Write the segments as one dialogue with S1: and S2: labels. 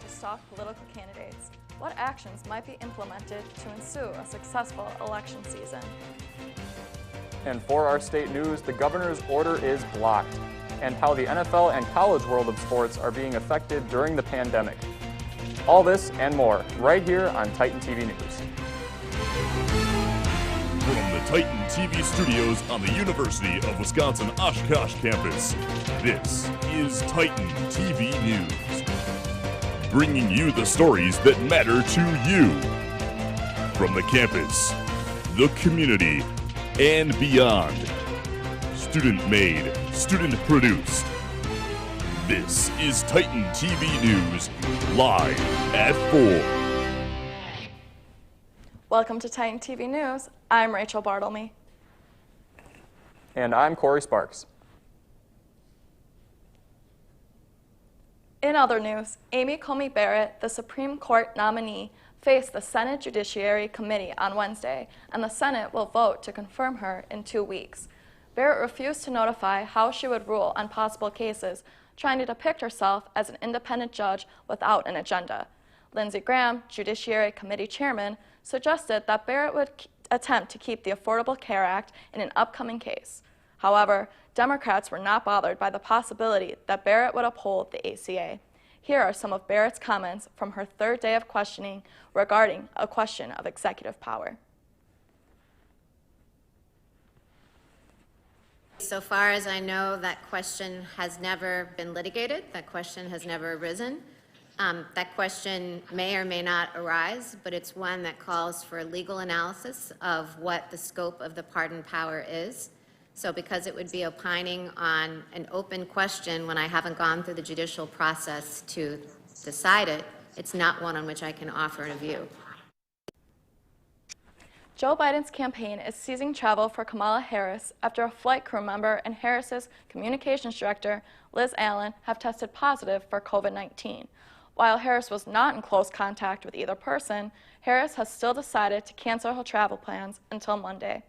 S1: to stalk political candidates. What actions might be implemented to ensue a successful election season?
S2: And for our state news, the governor's order is blocked, and how the NFL and college world of sports are being affected during the pandemic. All this and more right here on Titan TV News.
S3: From the Titan TV studios on the University of Wisconsin Oshkosh campus, this is Titan TV News, bringing you the stories that matter to you. From the campus, the community, and beyond. Student-made, student-produced. This is Titan TV News, live at 4.
S1: Welcome to Titan TV News. I'm Rachel Bartlemy.
S2: And I'm Corey Sparks.
S1: In other news, Amy Coney Barrett, the Supreme Court nominee, faced the Senate Judiciary Committee on Wednesday, and the Senate will vote to confirm her in 2 weeks. Barrett refused to notify how she would rule on possible cases, trying to depict herself as an independent judge without an agenda. Lindsey Graham, Judiciary Committee Chairman, suggested that Barrett would attempt to keep the Affordable Care Act in an upcoming case. However, Democrats were not bothered by the possibility that Barrett would uphold the ACA. Here are some of Barrett's comments from her third day of questioning regarding a question of executive power.
S4: So far as I know, that question has never been litigated. That question has never arisen. That question may or may not arise, but it's one that calls for a legal analysis of what the scope of the pardon power is. So because it would be opining on an open question when I haven't gone through the judicial process to decide it, it's not one on which I can offer a view.
S1: Joe Biden's campaign is seizing travel for Kamala Harris after a flight crew member and Harris's communications director, Liz Allen, have tested positive for COVID-19. While Harris was not in close contact with either person, Harris has still decided to cancel her travel plans until Monday.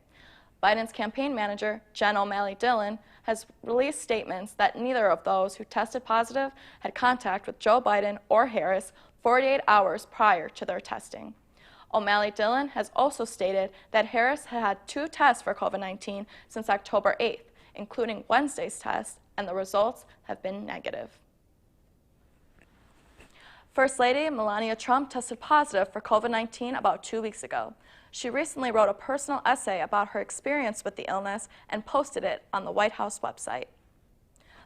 S1: Biden's campaign manager, Jen O'Malley Dillon, has released statements that neither of those who tested positive had contact with Joe Biden or Harris 48 hours prior to their testing. O'Malley Dillon has also stated that Harris had 2 tests for COVID-19 since October 8th, including Wednesday's test, and the results have been negative. First Lady Melania Trump tested positive for COVID-19 about 2 weeks ago. She recently wrote a personal essay about her experience with the illness and posted it on the White House website.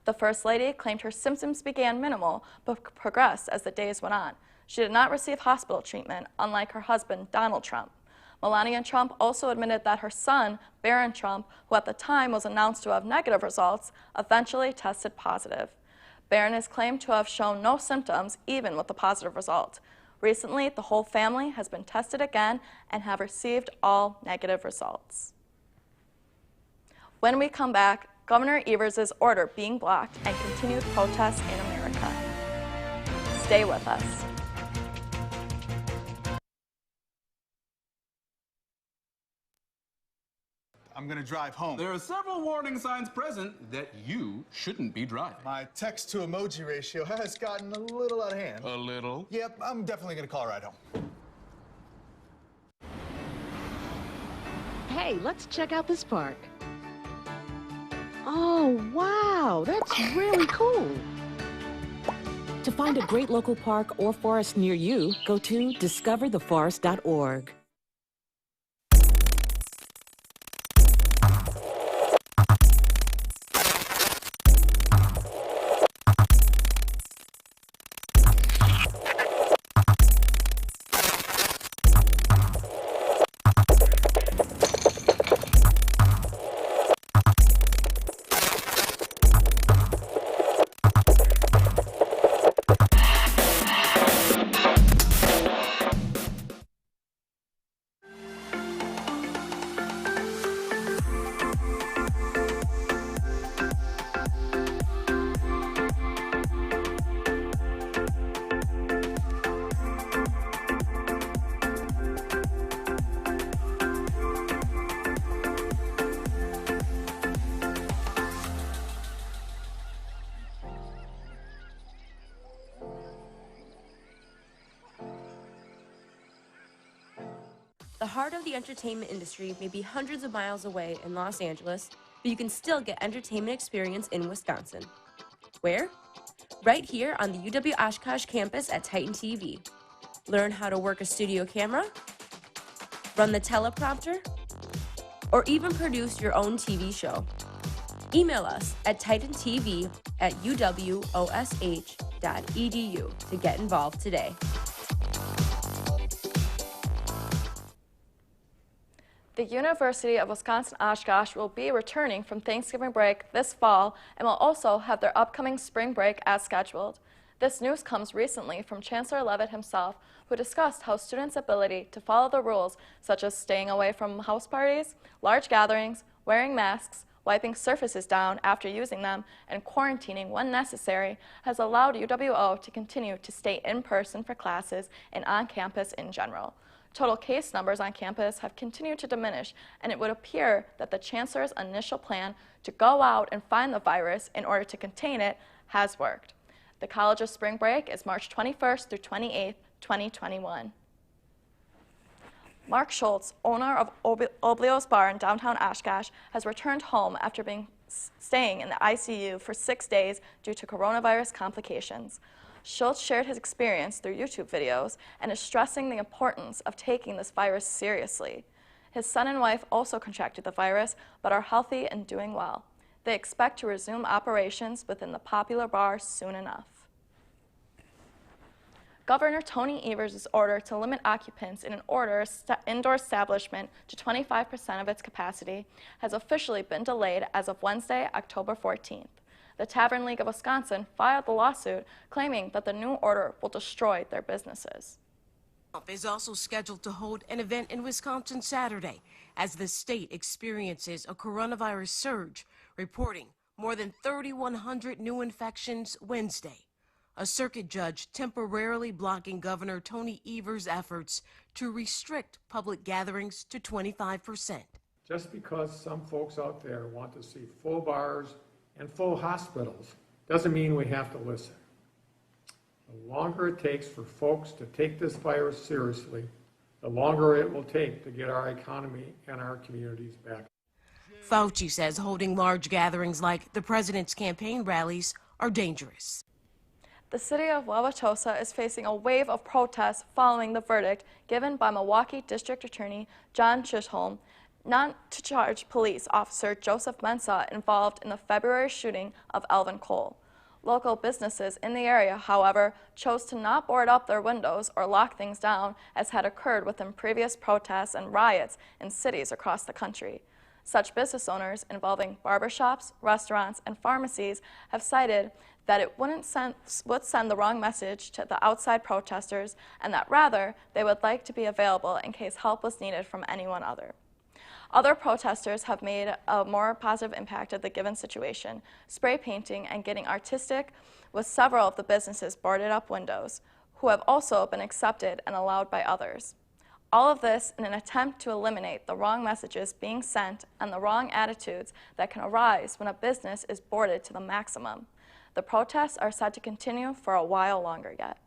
S1: The First Lady claimed her symptoms began minimal but progressed as the days went on. She did not receive hospital treatment, unlike her husband, Donald Trump. Melania Trump also admitted that her son, Barron Trump, who at the time was announced to have negative results, eventually tested positive. Barron is claimed to have shown no symptoms even with the positive result. Recently, the whole family has been tested again and have received all negative results. When we come back, Governor Evers' order being blocked and continued protests in America. Stay with us.
S5: I'm gonna drive home.
S6: There are several warning signs present that you shouldn't be driving.
S5: My text to emoji ratio has gotten a little out of hand.
S6: A little?
S5: Yep, I'm definitely gonna call a ride home.
S7: Hey, let's check out this park. Oh, wow, that's really cool. To find a great local park or forest near you, go to discovertheforest.org.
S8: The heart of the entertainment industry may be hundreds of miles away in Los Angeles, but you can still get entertainment experience in Wisconsin. Where? Right here on the UW Oshkosh campus at Titan TV. Learn how to work a studio camera, run the teleprompter, or even produce your own TV show. Email us at titantv@uwosh.edu to get involved today.
S1: The University of Wisconsin Oshkosh will be returning from Thanksgiving break this fall and will also have their upcoming spring break as scheduled. This news comes recently from Chancellor Leavitt himself, who discussed how students' ability to follow the rules, such as staying away from house parties, large gatherings, wearing masks, wiping surfaces down after using them, and quarantining when necessary, has allowed UWO to continue to stay in person for classes and on campus in general. Total case numbers on campus have continued to diminish, and it would appear that the Chancellor's initial plan to go out and find the virus in order to contain it has worked. The college's spring break is March 21st through 28th, 2021. Mark Schultz, owner of Oblio's Bar in downtown Oshkosh, has returned home after staying in the ICU for 6 days due to coronavirus complications. Schultz shared his experience through YouTube videos and is stressing the importance of taking this virus seriously. His son and wife also contracted the virus, but are healthy and doing well. They expect to resume operations within the popular bar soon enough. Governor Tony Evers' order to limit occupants in an indoor establishment to 25% of its capacity has officially been delayed as of Wednesday, October 14th. The Tavern League of Wisconsin filed the lawsuit claiming that the new order will destroy their businesses.
S9: Trump is also scheduled to hold an event in Wisconsin Saturday as the state experiences a coronavirus surge, reporting more than 3,100 new infections Wednesday. A circuit judge temporarily blocking Governor Tony Evers' efforts to restrict public gatherings to 25%.
S10: Just because some folks out there want to see full bars and full hospitals doesn't mean we have to listen. The longer it takes for folks to take this virus seriously, the longer it will take to get our economy and our communities back.
S9: Fauci says holding large gatherings like the president's campaign rallies are dangerous.
S1: The city of Wauwatosa is facing a wave of protests following the verdict given by Milwaukee District Attorney John Chisholm not to charge police officer Joseph Mensah involved in the February shooting of Elvin Cole. Local businesses in the area, however, chose to not board up their windows or lock things down as had occurred within previous protests and riots in cities across the country. Such business owners involving barbershops, restaurants, and pharmacies have cited that it would send the wrong message to the outside protesters and that rather they would like to be available in case help was needed from anyone other. Other protesters have made a more positive impact of the given situation, spray painting and getting artistic with several of the businesses' boarded up windows, who have also been accepted and allowed by others. All of this in an attempt to eliminate the wrong messages being sent and the wrong attitudes that can arise when a business is boarded to the maximum. The protests are set to continue for a while longer yet.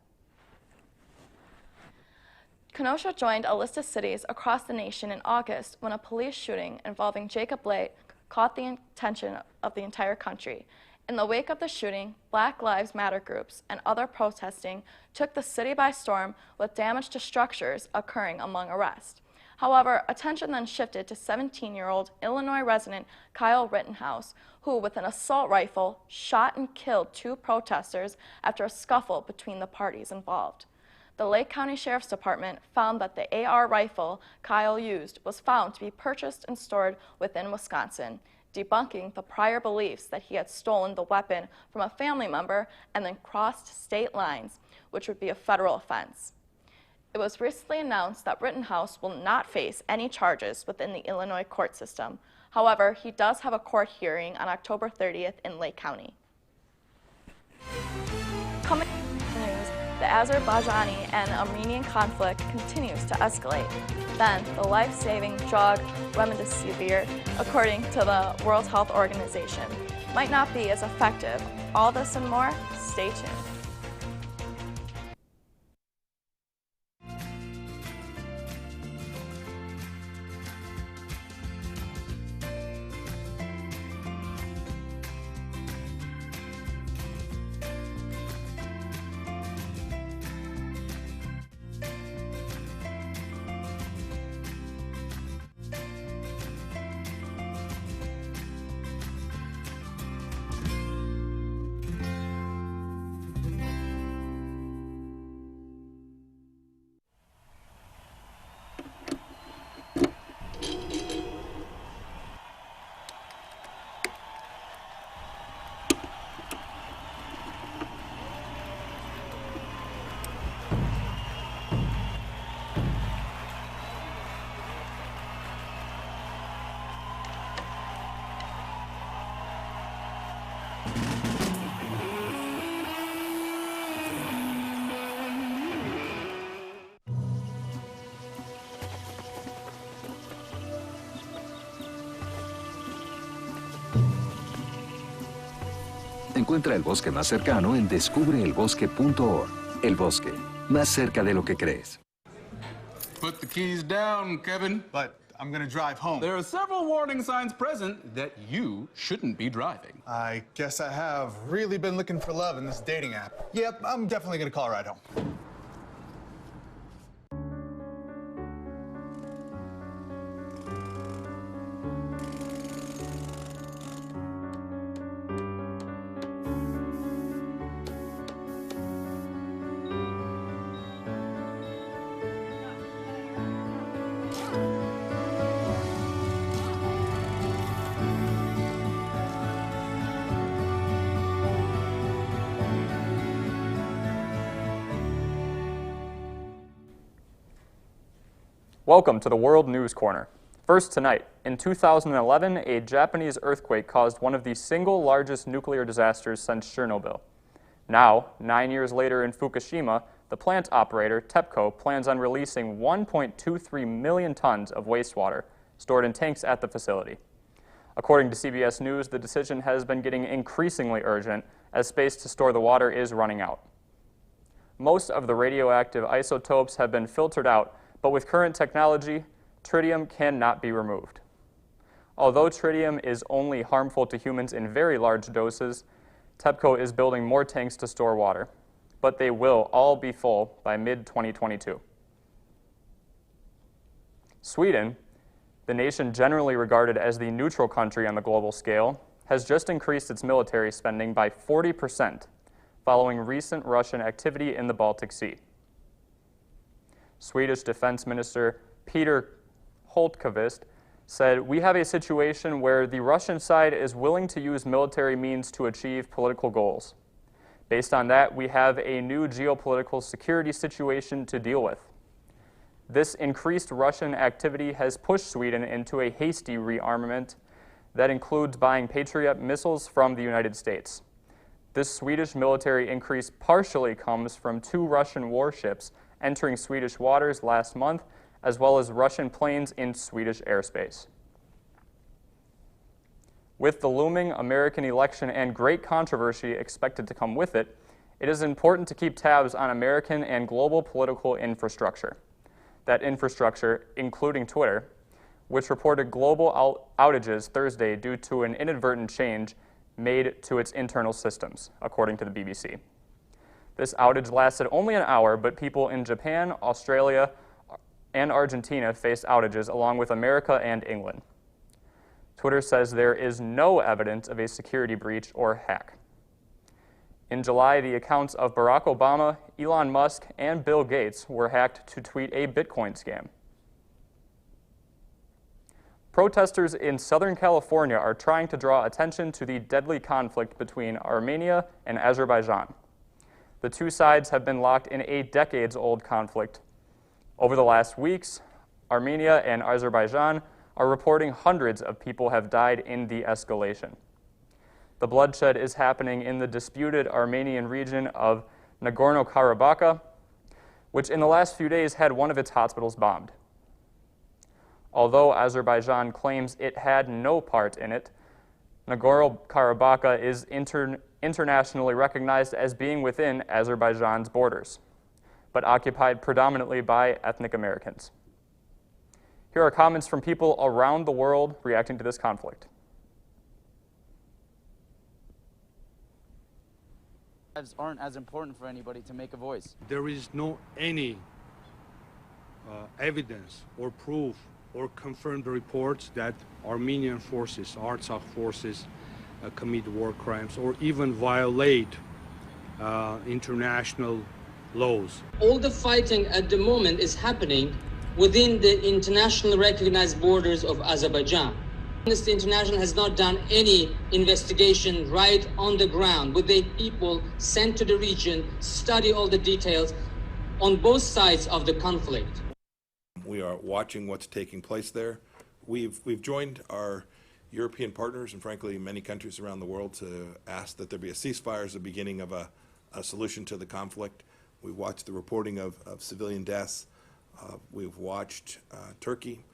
S1: Kenosha joined a list of cities across the nation in August when a police shooting involving Jacob Blake caught the attention of the entire country. In the wake of the shooting, Black Lives Matter groups and other protesting took the city by storm with damage to structures occurring among arrests. However, attention then shifted to 17-year-old Illinois resident Kyle Rittenhouse, who, with an assault rifle, shot and killed 2 protesters after a scuffle between the parties involved. The Lake County Sheriff's Department found that the AR rifle Kyle used was found to be purchased and stored within Wisconsin, debunking the prior beliefs that he had stolen the weapon from a family member and then crossed state lines, which would be a federal offense. It was recently announced that Rittenhouse will not face any charges within the Illinois court system. However, he does have a court hearing on October 30th in Lake County. Coming to the news, the Azerbaijani and Armenian conflict continues to escalate. Then, the life-saving drug remdesivir, according to the World Health Organization, might not be as effective. All this and more, stay tuned.
S11: Encuentra el bosque más cercano en descubreelbosque.org. El bosque, más cerca de lo que crees.
S6: Put the keys down, Kevin.
S5: But I'm gonna drive home.
S6: There are several warning signs present that you shouldn't be driving.
S5: I guess I have really been looking for love in this dating app. Yep, I'm definitely gonna call a ride home.
S2: Welcome to the World News Corner. First tonight, in 2011, a Japanese earthquake caused one of the single largest nuclear disasters since Chernobyl. Now, 9 years later in Fukushima, the plant operator, TEPCO, plans on releasing 1.23 million tons of wastewater stored in tanks at the facility. According to CBS News, the decision has been getting increasingly urgent as space to store the water is running out. Most of the radioactive isotopes have been filtered out, but with current technology, tritium cannot be removed. Although tritium is only harmful to humans in very large doses, TEPCO is building more tanks to store water, but they will all be full by mid-2022. Sweden, the nation generally regarded as the neutral country on the global scale, has just increased its military spending by 40% following recent Russian activity in the Baltic Sea. Swedish Defense Minister Peter Hultqvist said, "We have a situation where the Russian side is willing to use military means to achieve political goals. Based on that, we have a new geopolitical security situation to deal with. This increased Russian activity has pushed Sweden into a hasty rearmament that includes buying Patriot missiles from the United States. This Swedish military increase partially comes from 2 Russian warships entering Swedish waters last month, as well as Russian planes in Swedish airspace." With the looming American election and great controversy expected to come with it, it is important to keep tabs on American and global political infrastructure. That infrastructure, including Twitter, which reported global outages Thursday due to an inadvertent change made to its internal systems, according to the BBC. This outage lasted only an hour, but people in Japan, Australia, and Argentina faced outages along with America and England. Twitter says there is no evidence of a security breach or hack. In July, the accounts of Barack Obama, Elon Musk, and Bill Gates were hacked to tweet a Bitcoin scam. Protesters in Southern California are trying to draw attention to the deadly conflict between Armenia and Azerbaijan. The two sides have been locked in a decades-old conflict. Over the last weeks, Armenia and Azerbaijan are reporting hundreds of people have died in the escalation. The bloodshed is happening in the disputed Armenian region of Nagorno-Karabakh, which in the last few days had one of its hospitals bombed. Although Azerbaijan claims it had no part in it, Nagorno-Karabakh is internationally recognized as being within Azerbaijan's borders, but occupied predominantly by ethnic Americans. Here are comments from people around the world reacting to this conflict.
S12: Lives aren't as important for anybody to make a voice.
S13: There is no any evidence or proof or confirmed reports that Armenian forces, Artsakh forces, commit war crimes or even violate international laws.
S14: All the fighting at the moment is happening within the internationally recognized borders of Azerbaijan. Amnesty International has not done any investigation right on the ground with the people sent to the region, study all the details on both sides of the conflict.
S15: We are watching what's taking place there. We've joined our European partners and frankly many countries around the world to ask that there be a ceasefire as the beginning of a solution to the conflict. We've watched the reporting of civilian deaths. We've watched Turkey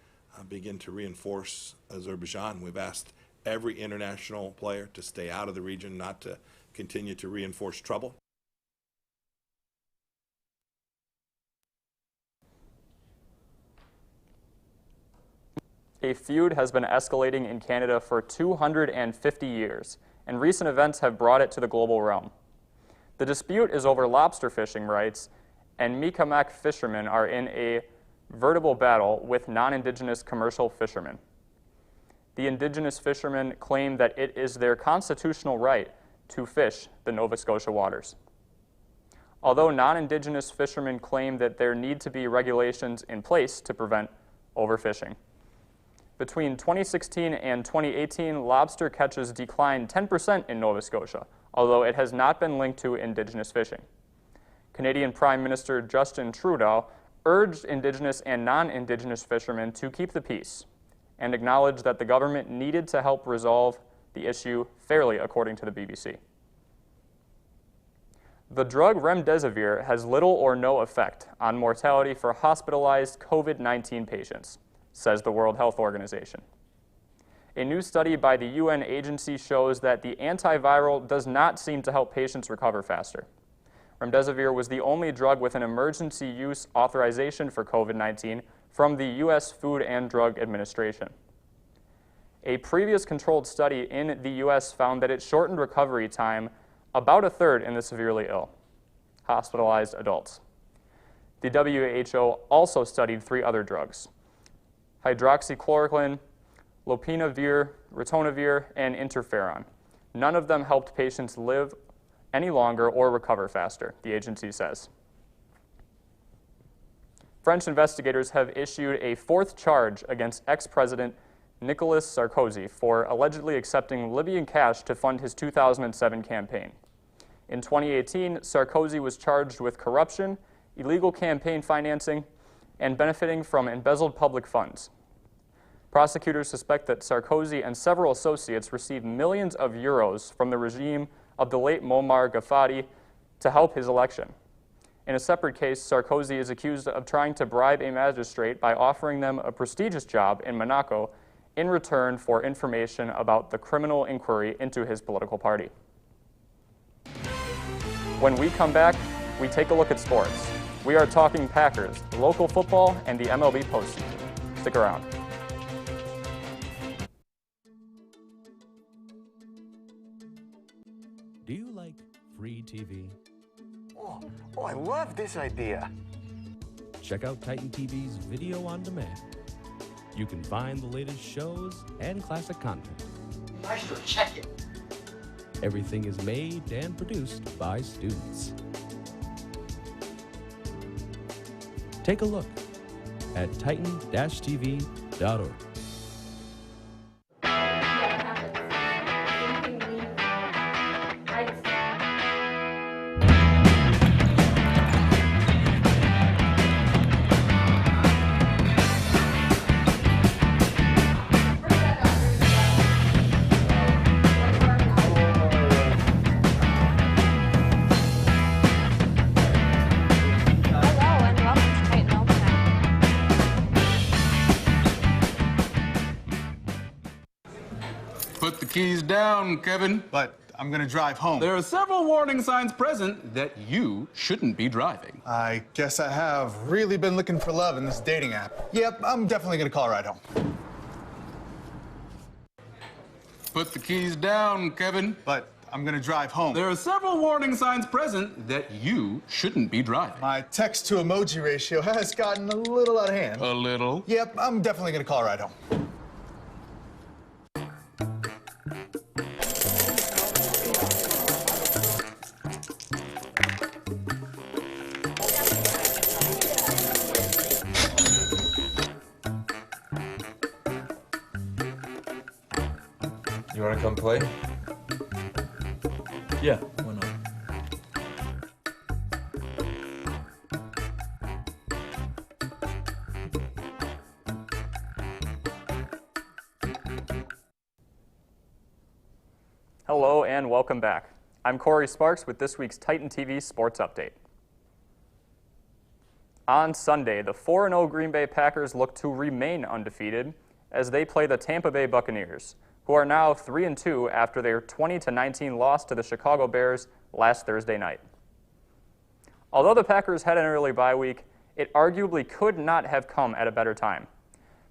S15: begin to reinforce Azerbaijan. We've asked every international player to stay out of the region, not to continue to reinforce trouble.
S2: A feud has been escalating in Canada for 250 years, and recent events have brought it to the global realm. The dispute is over lobster fishing rights, and Mi'kmaq fishermen are in a veritable battle with non-Indigenous commercial fishermen. The Indigenous fishermen claim that it is their constitutional right to fish the Nova Scotia waters. Although non-Indigenous fishermen claim that there need to be regulations in place to prevent overfishing. Between 2016 and 2018, lobster catches declined 10% in Nova Scotia, although it has not been linked to Indigenous fishing. Canadian Prime Minister Justin Trudeau urged Indigenous and non-Indigenous fishermen to keep the peace and acknowledged that the government needed to help resolve the issue fairly, according to the BBC. The drug remdesivir has little or no effect on mortality for hospitalized COVID-19 patients, says the World Health Organization. A new study by the UN agency shows that the antiviral does not seem to help patients recover faster. Remdesivir was the only drug with an emergency use authorization for COVID-19 from the U.S. Food and Drug Administration. A previous controlled study in the U.S. found that it shortened recovery time about a third in the severely ill, hospitalized adults. The WHO also studied 3 other drugs: hydroxychloroquine, lopinavir, ritonavir, and interferon. None of them helped patients live any longer or recover faster, the agency says. French investigators have issued a 4th charge against ex-president Nicolas Sarkozy for allegedly accepting Libyan cash to fund his 2007 campaign. In 2018, Sarkozy was charged with corruption, illegal campaign financing, and benefiting from embezzled public funds. Prosecutors suspect that Sarkozy and several associates received millions of euros from the regime of the late Muammar Gaddafi to help his election. In a separate case, Sarkozy is accused of trying to bribe a magistrate by offering them a prestigious job in Monaco in return for information about the criminal inquiry into his political party. When we come back, we take a look at sports. We are talking Packers, local football, and the MLB postseason. Stick around.
S16: Do you like free TV?
S17: Oh, I love this idea.
S16: Check out Titan TV's Video on Demand. You can find the latest shows and classic content.
S17: I should check it.
S16: Everything is made and produced by students. Take a look at titan-tv.org.
S6: Put the keys down, Kevin.
S5: But I'm gonna drive home.
S6: There are several warning signs present that you shouldn't be driving.
S5: I guess I have really been looking for love in this dating app. Yep, I'm definitely gonna call a ride home.
S6: Put the keys down, Kevin.
S5: But I'm gonna drive home.
S6: There are several warning signs present that you shouldn't be driving.
S5: My text to emoji ratio has gotten a little out of hand.
S6: A little?
S5: Yep, I'm definitely gonna call a ride home.
S18: You wanna come play? Yeah, why not?
S2: Hello and welcome back. I'm Corey Sparks with this week's Titan TV Sports Update. On Sunday, the 4-0 Green Bay Packers look to remain undefeated as they play the Tampa Bay Buccaneers, who are now 3-2 after their 20-19 loss to the Chicago Bears last Thursday night. Although the Packers had an early bye week, it arguably could not have come at a better time.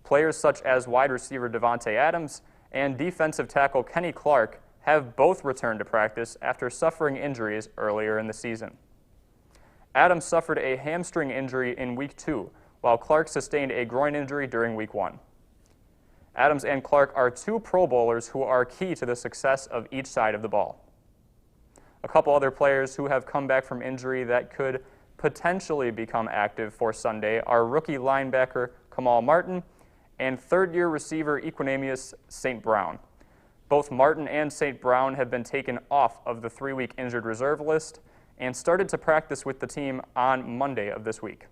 S2: Players such as wide receiver Davante Adams and defensive tackle Kenny Clark have both returned to practice after suffering injuries earlier in the season. Adams suffered a hamstring injury in Week 2, while Clark sustained a groin injury during Week 1. Adams and Clark are two Pro Bowlers who are key to the success of each side of the ball. A couple other players who have come back from injury that could potentially become active for Sunday are rookie linebacker Kamal Martin and third-year receiver Equanimeous St. Brown. Both Martin and St. Brown have been taken off of the 3-week injured reserve list and started to practice with the team on Monday of this week.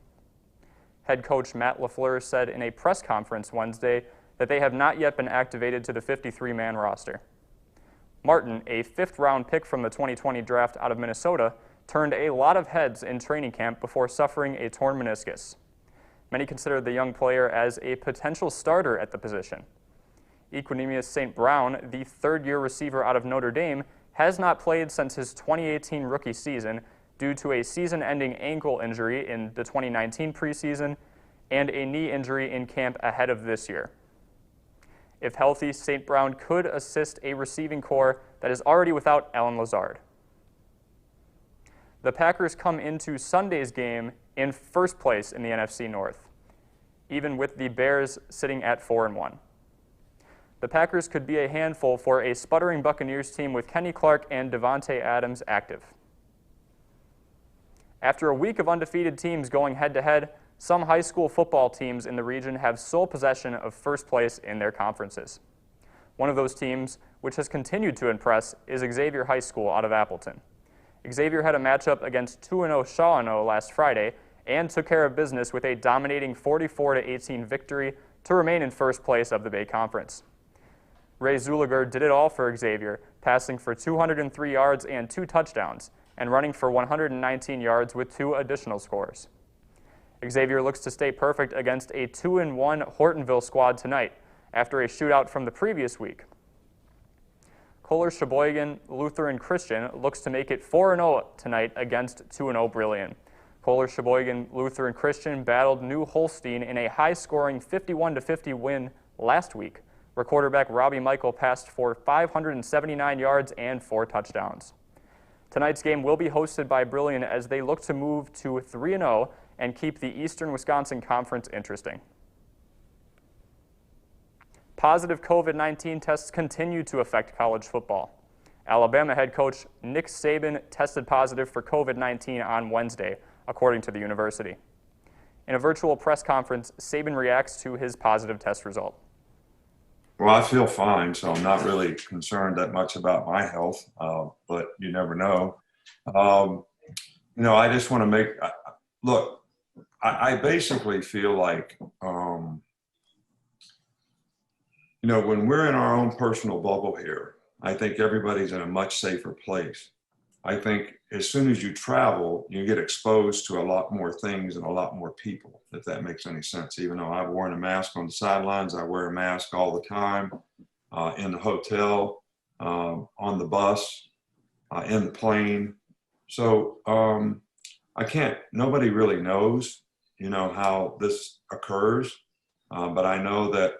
S2: Head coach Matt LaFleur said in a press conference Wednesday that they have not yet been activated to the 53-man roster. Martin, a fifth-round pick from the 2020 draft out of Minnesota, turned a lot of heads in training camp before suffering a torn meniscus. Many consider the young player as a potential starter at the position. Equanimeous St. Brown, the third-year receiver out of Notre Dame, has not played since his 2018 rookie season due to a season-ending ankle injury in the 2019 preseason and a knee injury in camp ahead of this year. If healthy, St. Brown could assist a receiving corps that is already without Allen Lazard. The Packers come into Sunday's game in first place in the NFC North, even with the Bears sitting at 4-1. The Packers could be a handful for a sputtering Buccaneers team with Kenny Clark and Davante Adams active. After a week of undefeated teams going head-to-head, some high school football teams in the region have sole possession of first place in their conferences. One of those teams, which has continued to impress, is Xavier High School out of Appleton. Xavier had a matchup against 2-0 Shaw last Friday and took care of business with a dominating 44-18 victory to remain in first place of the Bay Conference. Ray Zuliger did it all for Xavier, passing for 203 yards and 2 touchdowns, and running for 119 yards with 2 additional scores. Xavier looks to stay perfect against a 2-1 Hortonville squad tonight after a shootout from the previous week. Kohler Sheboygan Lutheran Christian looks to make it 4-0 tonight against 2-0 Brillion. Kohler Sheboygan Lutheran Christian battled New Holstein in a high-scoring 51-50 win last week, where quarterback Robbie Michael passed for 579 yards and 4 touchdowns. Tonight's game will be hosted by Brillion as they look to move to 3-0 and keep the Eastern Wisconsin Conference interesting. Positive COVID-19 tests continue to affect college football. Alabama head coach Nick Saban tested positive for COVID-19 on Wednesday, according to the university. In a virtual press conference, Saban reacts to his positive test result.
S18: Well, I feel fine, so I'm not really concerned that much about my health, but you never know. I just want to make, look, I basically feel like, when we're in our own personal bubble here, I think everybody's in a much safer place. I think as soon as you travel, you get exposed to a lot more things and a lot more people, if that makes any sense. Even though I've worn a mask on the sidelines, I wear a mask all the time, in the hotel, on the bus, in the plane. So nobody really knows, how this occurs, but I know that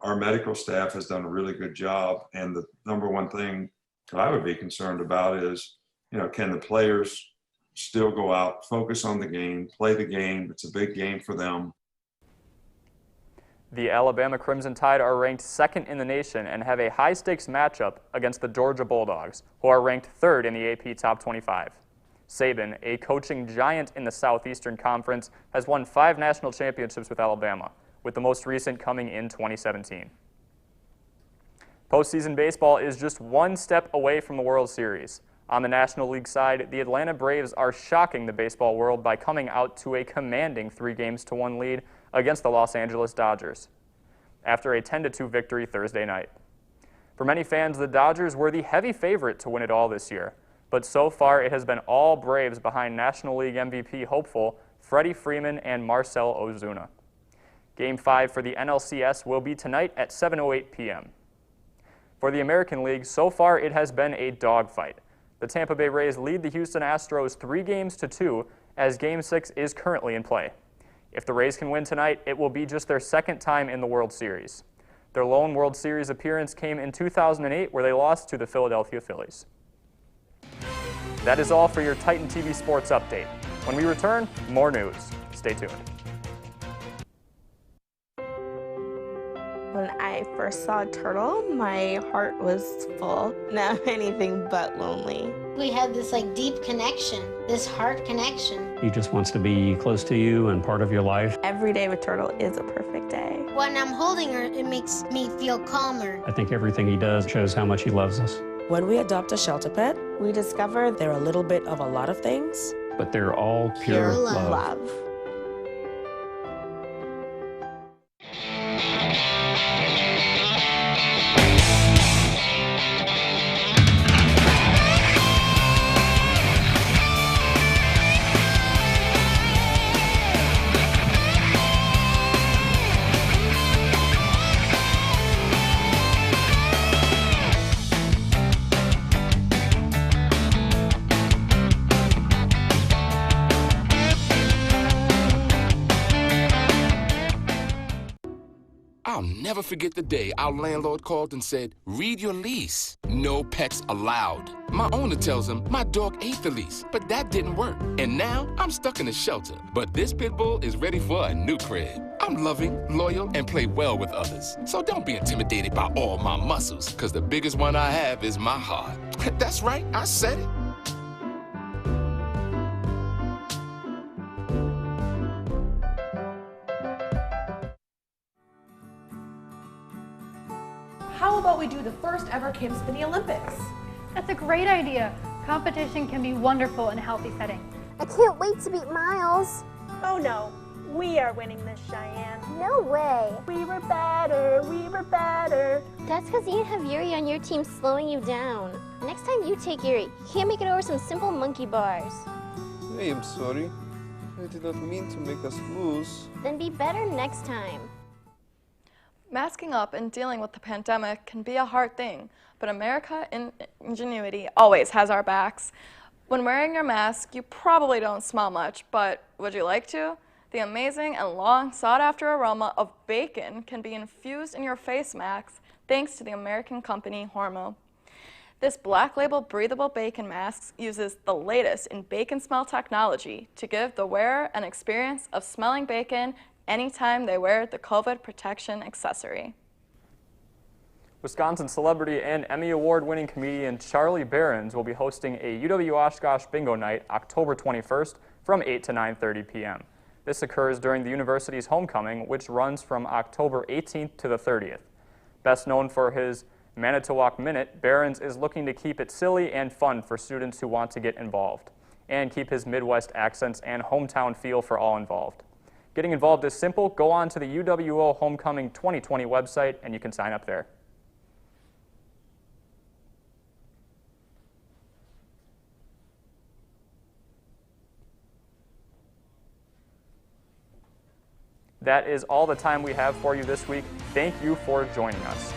S18: our medical staff has done a really good job. And the number one thing that I would be concerned about is, can the players still go out, focus on the game, play the game? It's a big game for them.
S2: The Alabama Crimson Tide are ranked second in the nation and have a high-stakes matchup against the Georgia Bulldogs, who are ranked third in the AP Top 25. Saban, a coaching giant in the Southeastern Conference, has won 5 national championships with Alabama, with the most recent coming in 2017. Postseason baseball is just one step away from the World Series. On the National League side, the Atlanta Braves are shocking the baseball world by coming out to a commanding 3-1 lead against the Los Angeles Dodgers, after a 10-2 victory Thursday night. For many fans, the Dodgers were the heavy favorite to win it all this year, but so far it has been all Braves behind National League MVP hopeful Freddie Freeman and Marcell Ozuna. Game 5 for the NLCS will be tonight at 7:08 p.m. For the American League, so far it has been a dogfight. The Tampa Bay Rays lead the Houston Astros 3-2 as Game 6 is currently in play. If the Rays can win tonight, it will be just their second time in the World Series. Their lone World Series appearance came in 2008, where they lost to the Philadelphia Phillies. That is all for your Titan TV Sports Update. When we return, more news. Stay tuned.
S19: When I first saw a turtle, my heart was full. Now anything but lonely.
S20: We had this deep connection, this heart connection.
S21: He just wants to be close to you and part of your life.
S19: Every day with Turtle is a perfect day.
S20: When I'm holding her, it makes me feel calmer.
S21: I think everything he does shows how much he loves us.
S22: When we adopt a shelter pet, we discover they're a little bit of a lot of things.
S21: But they're all pure love.
S23: I'll never forget the day our landlord called and said, read your lease. No pets allowed. My owner tells him my dog ate the lease, but that didn't work. And now I'm stuck in a shelter. But this pit bull is ready for a new crib. I'm loving, loyal, and play well with others. So don't be intimidated by all my muscles, because the biggest one I have is my heart. That's right, I said it.
S24: How about we do the first ever Kim Spinny Olympics?
S25: That's a great idea. Competition can be wonderful in a healthy setting.
S26: I can't wait to beat Miles.
S27: Oh no, we are winning this, Cheyenne.
S26: No way.
S27: We were better, we were better.
S26: That's because you have Yuri on your team slowing you down. Next time you take Yuri, you can't make it over some simple monkey bars.
S28: Hey, I'm sorry. I did not mean to make us lose.
S26: Then be better next time.
S1: Masking up and dealing with the pandemic can be a hard thing, but America in ingenuity always has our backs. When wearing your mask, you probably don't smell much, but would you like to? The amazing and long sought-after aroma of bacon can be infused in your face masks thanks to the American company Hormel. This black label breathable bacon mask uses the latest in bacon smell technology to give the wearer an experience of smelling bacon anytime they wear the COVID protection accessory.
S2: Wisconsin celebrity and Emmy Award-winning comedian Charlie Berens will be hosting a UW Oshkosh Bingo Night October 21st from 8 to 9:30 p.m. This occurs during the university's homecoming, which runs from October 18th to the 30th. Best known for his Manitowoc Minute, Berens is looking to keep it silly and fun for students who want to get involved, and keep his Midwest accents and hometown feel for all involved. Getting involved is simple. Go on to the UWO Homecoming 2020 website and you can sign up there. That is all the time we have for you this week. Thank you for joining us.